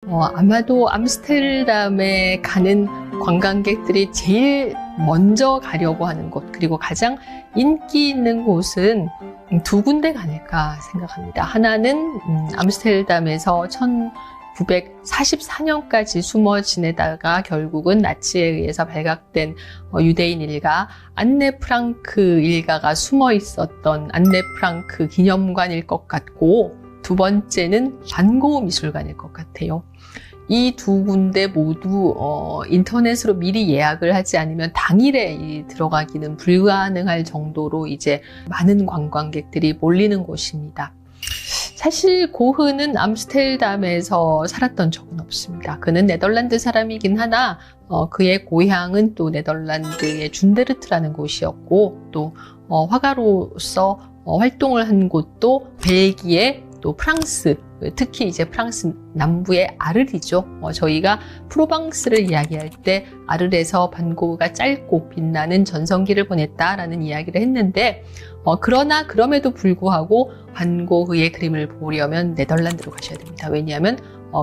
아마도 암스테르담에 가는 관광객들이 제일 먼저 가려고 하는 곳, 그리고 가장 인기 있는 곳은 두 군데가 아닐까 생각합니다. 하나는 암스테르담에서 1944년까지 숨어 지내다가 결국은 나치에 의해서 발각된 유대인 일가 안네 프랑크 일가가 숨어 있었던 안네 프랑크 기념관일 것 같고, 두 번째는 반고흐 미술관일 것 같아요. 이 두 군데 모두 인터넷으로 미리 예약을 하지 않으면 당일에 들어가기는 불가능할 정도로 이제 많은 관광객들이 몰리는 곳입니다. 사실 고흐는 암스테르담에서 살았던 적은 없습니다. 그는 네덜란드 사람이긴 하나 그의 고향은 또 네덜란드의 준데르트라는 곳이었고, 또 화가로서 활동을 한 곳도 벨기에, 또 프랑스, 특히 이제 프랑스 남부의 아르리죠. 저희가 프로방스를 이야기할 때 아르에서 반고흐가 짧고 빛나는 전성기를 보냈다라는 이야기를 했는데, 그러나 그럼에도 불구하고 반고흐의 그림을 보려면 네덜란드로 가셔야 됩니다. 왜냐하면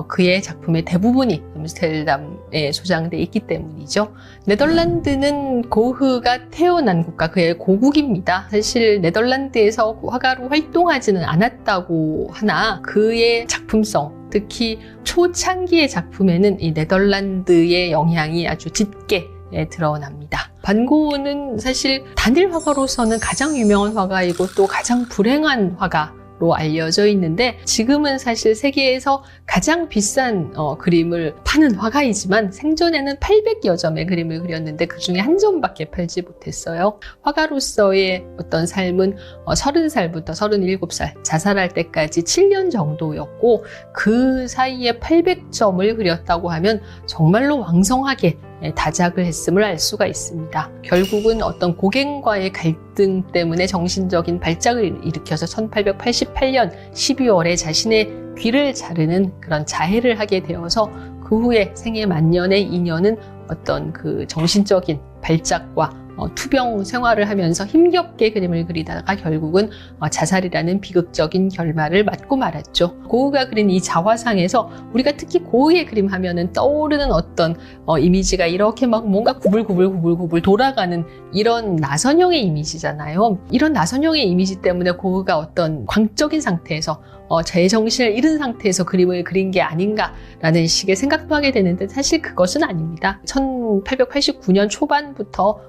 그의 작품의 대부분이 암스테르담에 소장되어 있기 때문이죠. 네덜란드는 고흐가 태어난 국가, 그의 고국입니다. 사실 네덜란드에서 화가로 활동하지는 않았다고 하나 그의 작품성, 특히 초창기의 작품에는 이 네덜란드의 영향이 아주 짙게 드러납니다. 반고흐는 사실 단일 화가로서는 가장 유명한 화가이고 또 가장 불행한 화가로 알려져 있는데, 지금은 사실 세계에서 가장 비싼 그림을 파는 화가이지만 생전에는 800여 점의 그림을 그렸는데 그 중에 한 점밖에 팔지 못했어요. 화가로서의 어떤 삶은 30살부터 37살, 자살할 때까지 7년 정도였고, 그 사이에 800점을 그렸다고 하면 정말로 왕성하게 다작을 했음을 알 수가 있습니다. 결국은 어떤 고갱과의 갈등 때문에 정신적인 발작을 일으켜서 1888년 12월에 자신의 귀를 자르는 그런 자해를 하게 되어서 그 후에 생애 만년의 2년은 어떤 그 정신적인 발작과 투병 생활을 하면서 힘겹게 그림을 그리다가 결국은 자살이라는 비극적인 결말을 맞고 말았죠. 고흐가 그린 이 자화상에서 우리가 특히 고흐의 그림 하면은 떠오르는 어떤 이미지가 이렇게 막 뭔가 구불구불 돌아가는 이런 나선형의 이미지잖아요. 이런 나선형의 이미지 때문에 고흐가 어떤 광적인 상태에서 제정신을 잃은 상태에서 그림을 그린 게 아닌가라는 식의 생각도 하게 되는데, 사실 그것은 아닙니다. 1889년 초반부터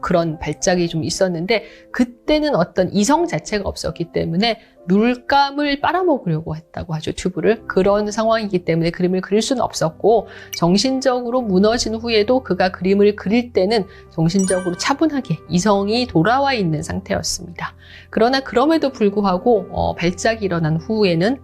그런 발작이 좀 있었는데, 그때는 어떤 이성 자체가 없었기 때문에 물감을 빨아먹으려고 했다고 하죠, 튜브를. 그런 상황이기 때문에 그림을 그릴 수는 없었고, 정신적으로 무너진 후에도 그가 그림을 그릴 때는 정신적으로 차분하게 이성이 돌아와 있는 상태였습니다. 그러나 그럼에도 불구하고 발작이 일어난 후에는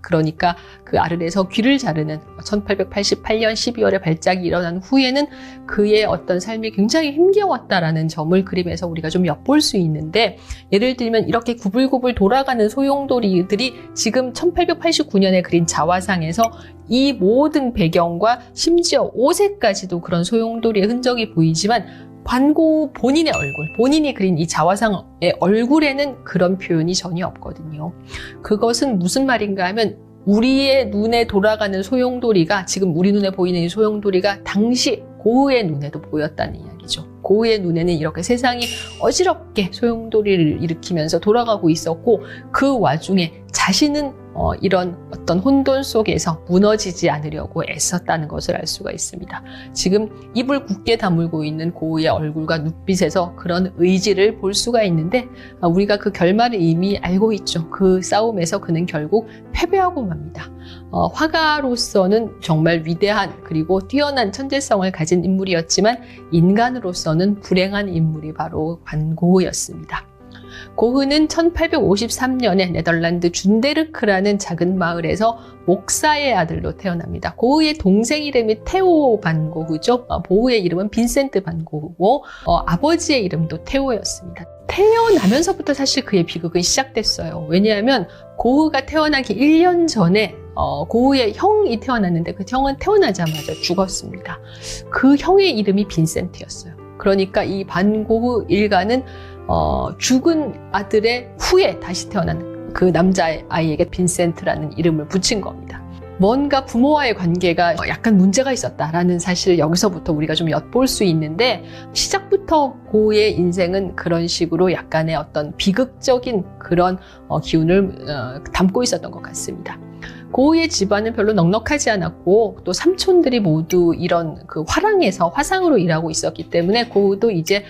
그러니까 그 아르에서 귀를 자르는 1888년 12월에 발작이 일어난 후에는 그의 어떤 삶이 굉장히 힘겨웠다라는 점을 그림에서 우리가 좀 엿볼 수 있는데, 예를 들면 이렇게 구불구불 돌아가는 소용돌이들이 지금 1889년에 그린 자화상에서 이 모든 배경과 심지어 옷에까지도 그런 소용돌이의 흔적이 보이지만, 반고흐 본인의 얼굴, 본인이 그린 이 자화상의 얼굴에는 그런 표현이 전혀 없거든요. 그것은 무슨 말인가 하면, 우리의 눈에 돌아가는 소용돌이가, 지금 우리 눈에 보이는 이 소용돌이가 당시 고흐의 눈에도 보였다는 이야기죠. 고흐의 눈에는 이렇게 세상이 어지럽게 소용돌이를 일으키면서 돌아가고 있었고, 그 와중에 자신은 이런 어떤 혼돈 속에서 무너지지 않으려고 애썼다는 것을 알 수가 있습니다. 지금 입을 굳게 다물고 있는 고흐의 얼굴과 눈빛에서 그런 의지를 볼 수가 있는데, 우리가 그 결말을 이미 알고 있죠. 그 싸움에서 그는 결국 패배하고 맙니다. 화가로서는 정말 위대한 그리고 뛰어난 천재성을 가진 인물이었지만, 인간으로서는 불행한 인물이 바로 반고흐였습니다. 고흐는 1853년에 네덜란드 준데르크라는 작은 마을에서 목사의 아들로 태어납니다. 고흐의 동생 이름이 테오 반고흐죠. 고흐의 이름은 빈센트 반고흐고 아버지의 이름도 테오였습니다. 태어나면서부터 사실 그의 비극은 시작됐어요. 왜냐하면 고흐가 태어나기 1년 전에 고흐의 형이 태어났는데, 그 형은 태어나자마자 죽었습니다. 그 형의 이름이 빈센트였어요. 그러니까 이 반고흐 일가는 죽은 아들의 후에 다시 태어난 그 남자아이에게 빈센트라는 이름을 붙인 겁니다. 뭔가 부모와의 관계가 약간 문제가 있었다라는 사실을 여기서부터 우리가 좀 엿볼 수 있는데, 시작부터 고우의 인생은 그런 식으로 약간의 어떤 비극적인 그런 기운을 담고 있었던 것 같습니다. 고우의 집안은 별로 넉넉하지 않았고, 또 삼촌들이 모두 이런 그 화랑에서 화상으로 일하고 있었기 때문에 고우도 이제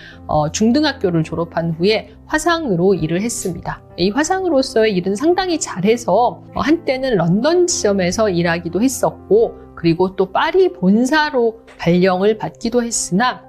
중등학교를 졸업한 후에 화상으로 일을 했습니다. 이 화상으로서의 일은 상당히 잘해서 한때는 런던 지점에서 일하기도 했었고, 그리고 또 파리 본사로 발령을 받기도 했으나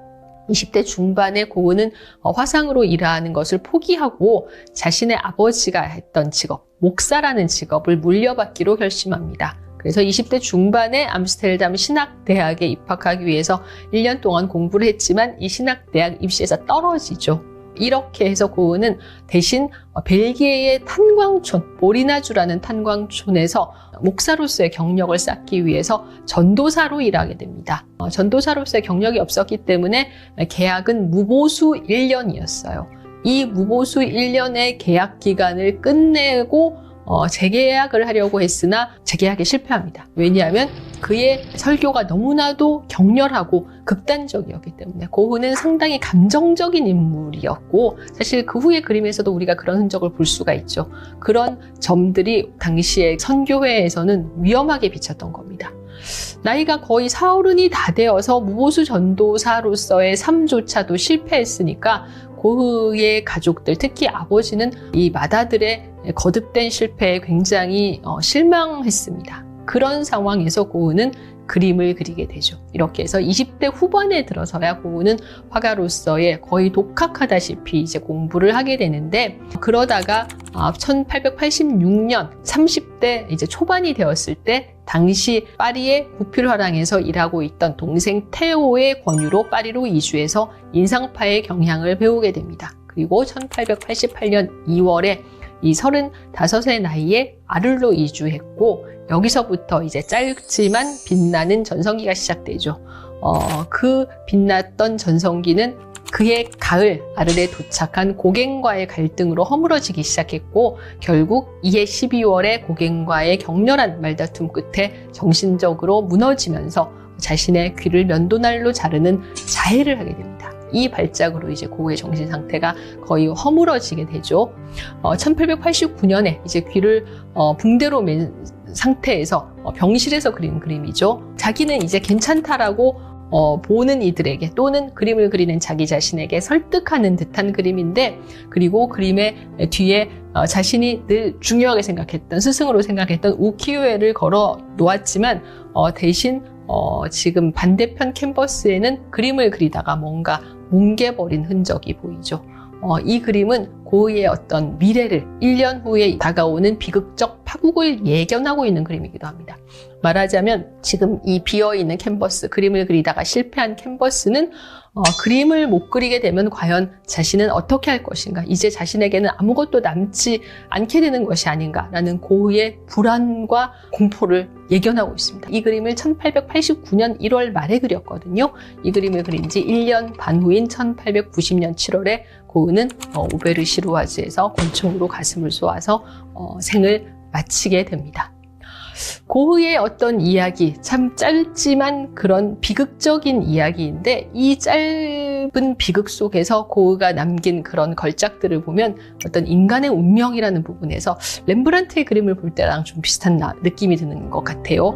20대 중반에 고우는 화상으로 일하는 것을 포기하고 자신의 아버지가 했던 직업, 목사라는 직업을 물려받기로 결심합니다. 그래서 20대 중반에 암스테르담 신학대학에 입학하기 위해서 1년 동안 공부를 했지만 이 신학대학 입시에서 떨어지죠. 이렇게 해서 고우는 대신 벨기에의 탄광촌, 모리나주라는 탄광촌에서 목사로서의 경력을 쌓기 위해서 전도사로 일하게 됩니다. 전도사로서의 경력이 없었기 때문에 계약은 무보수 1년이었어요. 이 무보수 1년의 계약 기간을 끝내고 재계약을 하려고 했으나 재계약에 실패합니다. 왜냐하면 그의 설교가 너무나도 격렬하고 극단적이었기 때문에. 고우는 상당히 감정적인 인물이었고, 사실 그 후의 그림에서도 우리가 그런 흔적을 볼 수가 있죠. 그런 점들이 당시의 선교회에서는 위험하게 비쳤던 겁니다. 나이가 거의 40이 다 되어서 무보수 전도사로서의 삶조차도 실패했으니까 고흐의 가족들, 특히 아버지는 이 맏아들의 거듭된 실패에 굉장히 실망했습니다. 그런 상황에서 고흐는 그림을 그리게 되죠. 이렇게 해서 20대 후반에 들어서야 고흐는 화가로서의 거의 독학하다시피 이제 공부를 하게 되는데, 그러다가 1886년 30대 이제 초반이 되었을 때 당시 파리의 부필화랑에서 일하고 있던 동생 테오의 권유로 파리로 이주해서 인상파의 경향을 배우게 됩니다. 그리고 1888년 2월에 이 35의 나이에 아를로 이주했고, 여기서부터 이제 짧지만 빛나는 전성기가 시작되죠. 그 빛났던 전성기는 그해 가을 아를에 도착한 고갱과의 갈등으로 허물어지기 시작했고, 결국 이해 12월에 고갱과의 격렬한 말다툼 끝에 정신적으로 무너지면서 자신의 귀를 면도날로 자르는 자해를 하게 됩니다. 이 발작으로 이제 고흐의 정신 상태가 거의 허물어지게 되죠. 1889년에 이제 귀를 붕대로 맨 상태에서 병실에서 그린 그림이죠. 자기는 이제 괜찮다라고 보는 이들에게, 또는 그림을 그리는 자기 자신에게 설득하는 듯한 그림인데, 그리고 그림의 뒤에 자신이 늘 중요하게 생각했던, 스승으로 생각했던 우키우에를 걸어 놓았지만 대신 지금 반대편 캔버스에는 그림을 그리다가 뭔가 뭉개버린 흔적이 보이죠. 이 그림은 고흐의 어떤 미래를, 1년 후에 다가오는 비극적 파국을 예견하고 있는 그림이기도 합니다. 말하자면 지금 이 비어있는 캔버스, 그림을 그리다가 실패한 캔버스는 그림을 못 그리게 되면 과연 자신은 어떻게 할 것인가, 이제 자신에게는 아무것도 남지 않게 되는 것이 아닌가라는 고흐의 불안과 공포를 예견하고 있습니다. 이 그림을 1889년 1월 말에 그렸거든요. 이 그림을 그린 지 1년 반 후인 1890년 7월에 고흐는 오베르시루아즈에서 권총으로 가슴을 쏘아서 생을 마치게 됩니다. 고흐의 어떤 이야기, 참 짧지만 그런 비극적인 이야기인데, 이 짧은 비극 속에서 고흐가 남긴 그런 걸작들을 보면 어떤 인간의 운명이라는 부분에서 렘브란트의 그림을 볼 때랑 좀 비슷한 느낌이 드는 것 같아요.